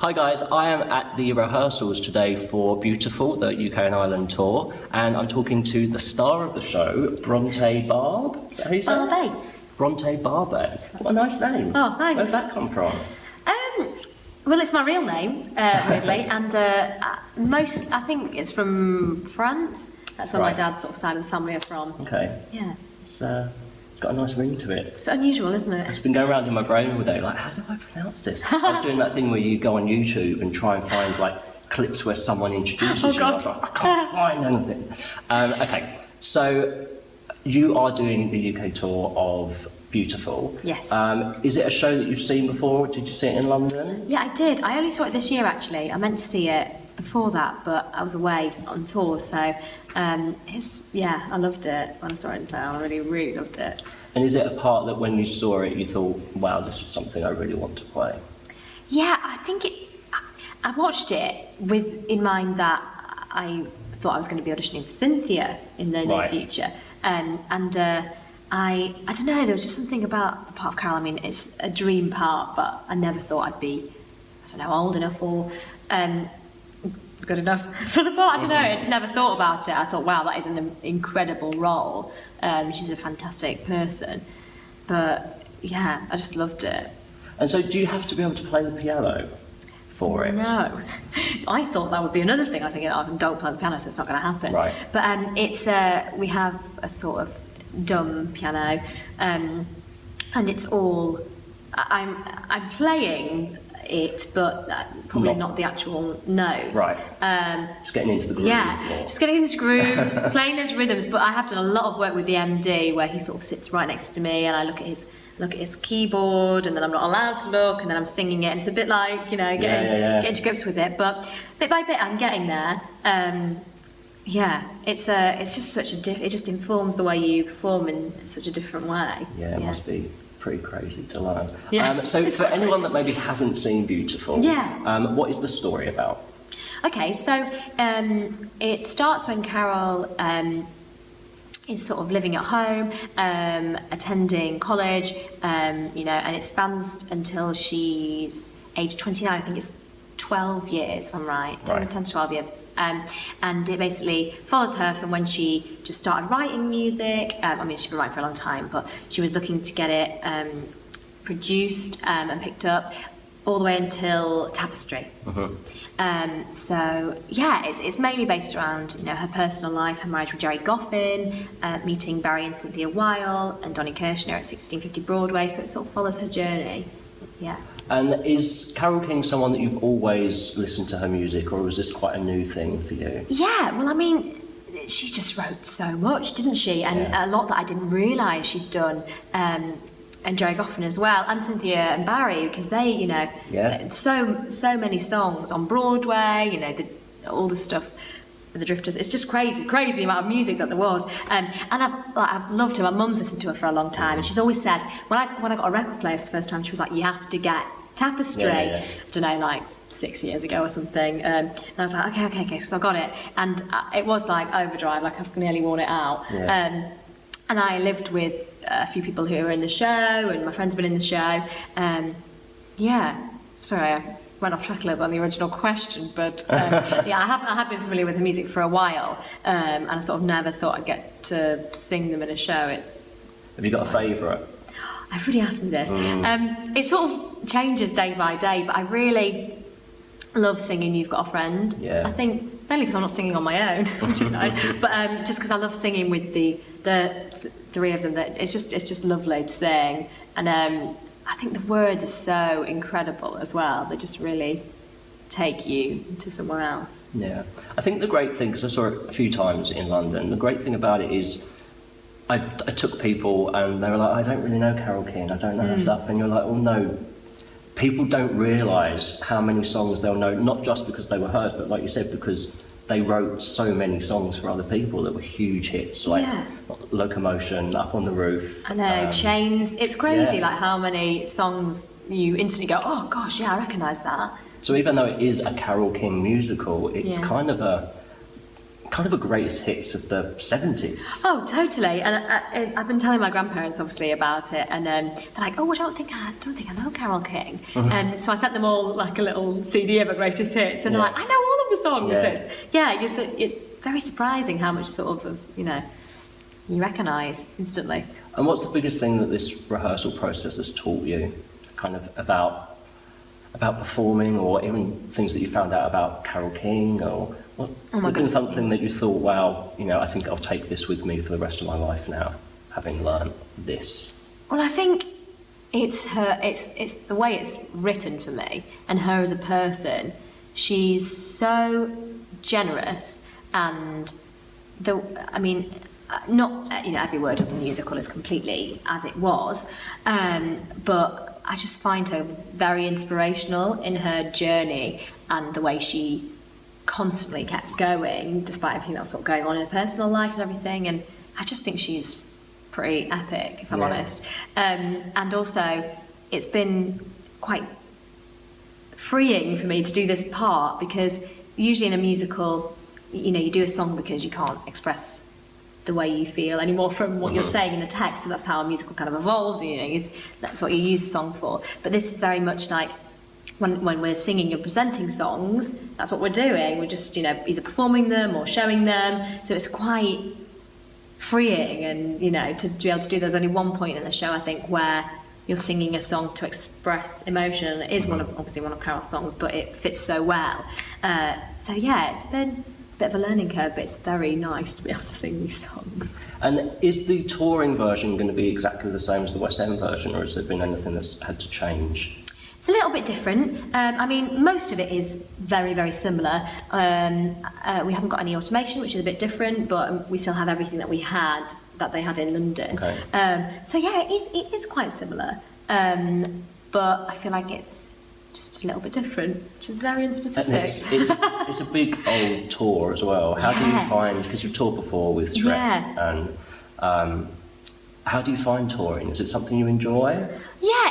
Hi guys, I am at the rehearsals today for Beautiful, the UK and Ireland tour, and I'm talking to the star of the show, Bronte Barbe. Is that how you say it? Barbe. Bronte Barbe. What a nice name. Oh, thanks. Where's that come from? Well, it's my real name, weirdly, and I think it's from France. That's where my dad's sort of side of the family are from. Okay. Yeah. It's got a nice ring to it. It's a bit unusual, isn't it? It's been going around in my brain all day, like, how do I pronounce this? I was doing that thing where you go on YouTube and try and find, like, clips where someone introduces you. God. I was like, I can't find anything. Okay, so you are doing the UK tour of Beautiful. Yes. Is it a show that you've seen before? Did you see it in London? Yeah, I did. I only saw it this year, actually. I meant to see it before that, but I was away on tour, so I loved it when I saw it in town. I really, really loved it. And is it a part that when you saw it, you thought, wow, this is something I really want to play? Yeah, I think I watched it in mind that I thought I was going to be auditioning for Cynthia in the near future. I don't know, there was just something about the part of Carol. I mean, it's a dream part, but I never thought I'd be, I don't know, old enough or good enough for the part. I don't know, I just never thought about it. I thought, wow, that is an incredible role. She's a fantastic person. But yeah, I just loved it. And so do you have to be able to play the piano for it? No. I thought that would be another thing. I was thinking, oh, don't play the piano, so it's not going to happen. Right. But we have a sort of dumb piano, and it's all I'm playing it, but probably not the actual notes. Right. Just getting into the groove. Yeah, just getting into the groove, playing those rhythms. But I have done a lot of work with the MD, where he sort of sits right next to me, and I look at his keyboard, and then I'm not allowed to look, and then I'm singing it, and it's a bit like, getting to grips with it. But bit by bit, I'm getting there. It's just it just informs the way you perform in such a different way. Yeah, it must be pretty crazy to learn. Yeah, so for anyone that maybe hasn't seen Beautiful, what is the story about? Okay, so it starts when Carol is sort of living at home, attending college, and it spans until she's age 29. I think it's 12 years, if I'm right, 10 to 12 years. And it basically follows her from when she just started writing music. I mean, she's been writing for a long time, but she was looking to get it produced and picked up all the way until Tapestry. It's mainly based around her personal life, her marriage with Jerry Goffin, meeting Barry and Cynthia Weil and Donny Kirshner at 1650 Broadway. So it sort of follows her journey. Yeah. And is Carole King someone that you've always listened to her music, or was this quite a new thing for you? Yeah, well, I mean, she just wrote so much, didn't she? And a lot that I didn't realise she'd done. And Jerry Goffin as well, and Cynthia and Barry, because they, so many songs on Broadway, all the stuff for the Drifters. It's just crazy the amount of music that there was. And I've loved her. My mum's listened to her for a long time, and she's always said, when I got a record player for the first time, she was like, you have to get Tapestry. I don't know, like 6 years ago or something. And I was like, okay, so I got it. And it was like overdrive, like I've nearly worn it out. And I lived with a few people who were in the show, and my friends have been in the show. Sorry, I went off track a little bit on the original question, but I have been familiar with her music for a while, and I sort of never thought I'd get to sing them in a show. Have you got a favourite? Everybody asked me this. It sort of changes day by day, but I really love singing You've Got a Friend. Yeah. I think mainly because I'm not singing on my own, which is nice, but just because I love singing with the three of them. That it's just lovely to sing, and I think the words are so incredible as well. They just really take you to somewhere else. Yeah, I think the great thing, because I saw it a few times in London, the great thing about it is I took people and they were like, I don't really know Carole King, I don't know her stuff, and you're like, well, no, people don't realise how many songs they'll know, not just because they were hers, but like you said, because they wrote so many songs for other people that were huge hits, like Locomotion, Up on the Roof. I know, Chains. It's crazy, like how many songs you instantly go, oh gosh, yeah, I recognise that. So even though it is a Carole King musical, it's kind of kind of a greatest hits of the 70s. Oh, totally. And I've been telling my grandparents obviously about it, and they're like, "Oh, I don't think I know Carole King." And so I sent them all like a little CD of her greatest hits, and they're like, "I know all of the songs." It's very surprising how much sort of you recognise instantly. And what's the biggest thing that this rehearsal process has taught you, kind of about performing, or even things that you found out about Carole King, or what's been something that you thought, wow, I think I'll take this with me for the rest of my life now, having learned this? Well, I think it's the way it's written for me, and her as a person. She's so generous, and not every word of the musical is completely as it was, but I just find her very inspirational in her journey and the way she constantly kept going despite everything that was sort of going on in her personal life and everything. And I just think she's pretty epic, if I'm honest. And also, it's been quite freeing for me to do this part, because usually in a musical, you do a song because you can't express the way you feel anymore from what you're saying in the text, so that's how a musical kind of evolves. That's what you use a song for. But this is very much like when we're singing and presenting songs, that's what we're doing. We're just either performing them or showing them. So it's quite freeing, and to be able to do. There's only one point in the show, I think, where you're singing a song to express emotion. It is obviously one of Carole's songs, but it fits so well. It's been a bit of a learning curve, but it's very nice to be able to sing these songs. And is the touring version going to be exactly the same as the West End version, or has there been anything that's had to change? It's a little bit different. Most of it is very, very similar. We haven't got any automation, which is a bit different, but we still have everything that they had in London. Okay. It is quite similar. But I feel like it's just a little bit different, which is very unspecific. And it's a big old tour as well. How do you find, because you've toured before with Shrek, and how do you find touring? Is it something you enjoy? Yeah,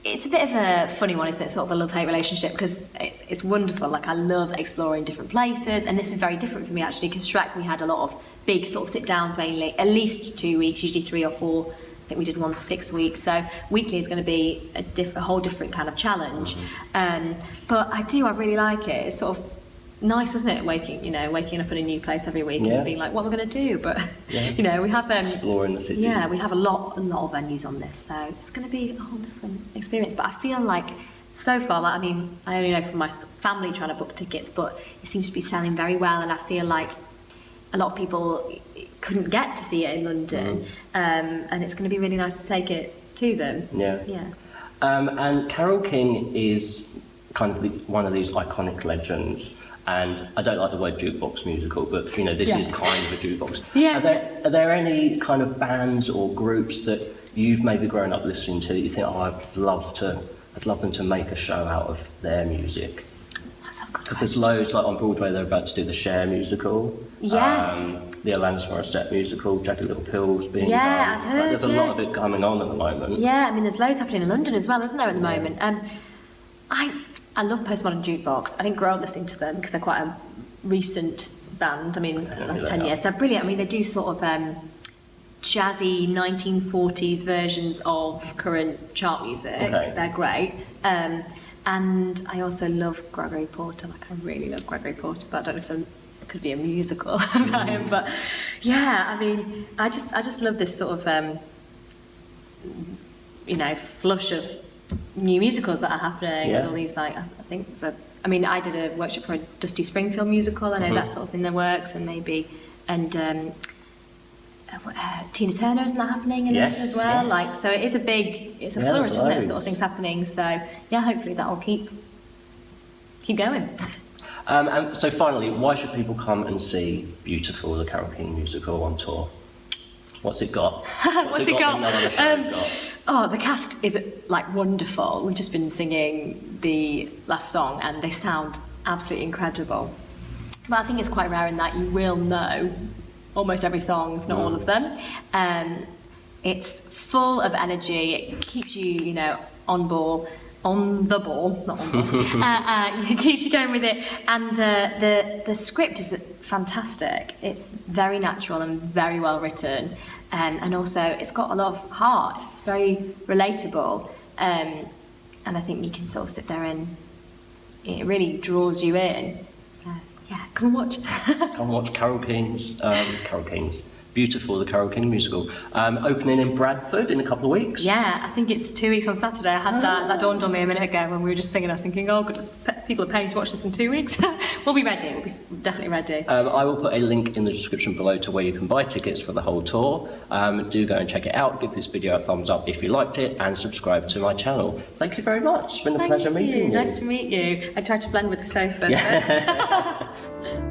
it's a bit of a funny one, isn't it? Sort of a love-hate relationship, because it's wonderful. Like, I love exploring different places, and this is very different for me actually, because Shrek, we had a lot of big sort of sit-downs mainly, at least 2 weeks, usually 3 or 4. I think we did one 6 weeks, so weekly is going to be a whole different kind of challenge. But I really like it. It's sort of nice, isn't it? Waking up in a new place every week and being like, what we're going to do. But we have exploring the cities. Yeah, we have a lot of venues on this, so it's going to be a whole different experience. But I feel like so far, I only know from my family trying to book tickets, but it seems to be selling very well, and I feel like a lot of people couldn't get to see it in London, and it's going to be really nice to take it to them. And Carole King is kind of one of these iconic legends, and I don't like the word jukebox musical, but this is kind of a jukebox. Are there any kind of bands or groups that you've maybe grown up listening to that you think, I'd love them to make a show out of their music? Because there's loads, like on Broadway, they're about to do the Cher musical. Yes. The Alanis Morissette musical, Jagged Little Pill's being done. I've heard. There's a lot of it coming on at the moment. Yeah, there's loads happening in London as well, isn't there, at the moment? I love Postmodern Jukebox. I didn't grow up listening to them because they're quite a recent band. The last 10 years. They're brilliant. They do sort of jazzy 1940s versions of current chart music. Okay. They're great. And I also love Gregory Porter. I really love Gregory Porter, but I don't know if there could be a musical about him. But I just love this sort of flush of new musicals that are happening. With all these I think so. I did a workshop for a Dusty Springfield musical. I know that sort of in the works, and Tina Turner, isn't that happening in London as well? Yes. So it is it's a flourish, isn't it? Sort of things happening. So hopefully that will keep going. And so finally, why should people come and see Beautiful, the Carole King musical on tour? What's it got? What's it got? None of the show's got? The cast is wonderful. We've just been singing the last song, and they sound absolutely incredible. But I think it's quite rare in that you will know almost every song, if not all of them. It's full of energy. It keeps you, on the ball, not on ball. It keeps you going with it. And the script is fantastic. It's very natural and very well written, and also it's got a lot of heart. It's very relatable, and I think you can sort of sit there and it really draws you in. So yeah, come and watch. Come and watch Carole King's Beautiful, the Carole King musical, opening in Bradford in a couple of weeks. Yeah, I think it's 2 weeks on Saturday. I had that dawned on me a minute ago when we were just singing. I was thinking, oh goodness, people are paying to watch this in 2 weeks. We'll be ready. We'll be definitely ready. I will put a link in the description below to where you can buy tickets for the whole tour. Do go and check it out. Give this video a thumbs up if you liked it, and subscribe to my channel. Thank you very much. It's been a pleasure meeting you. Nice to meet you. I tried to blend with the sofa. Yeah.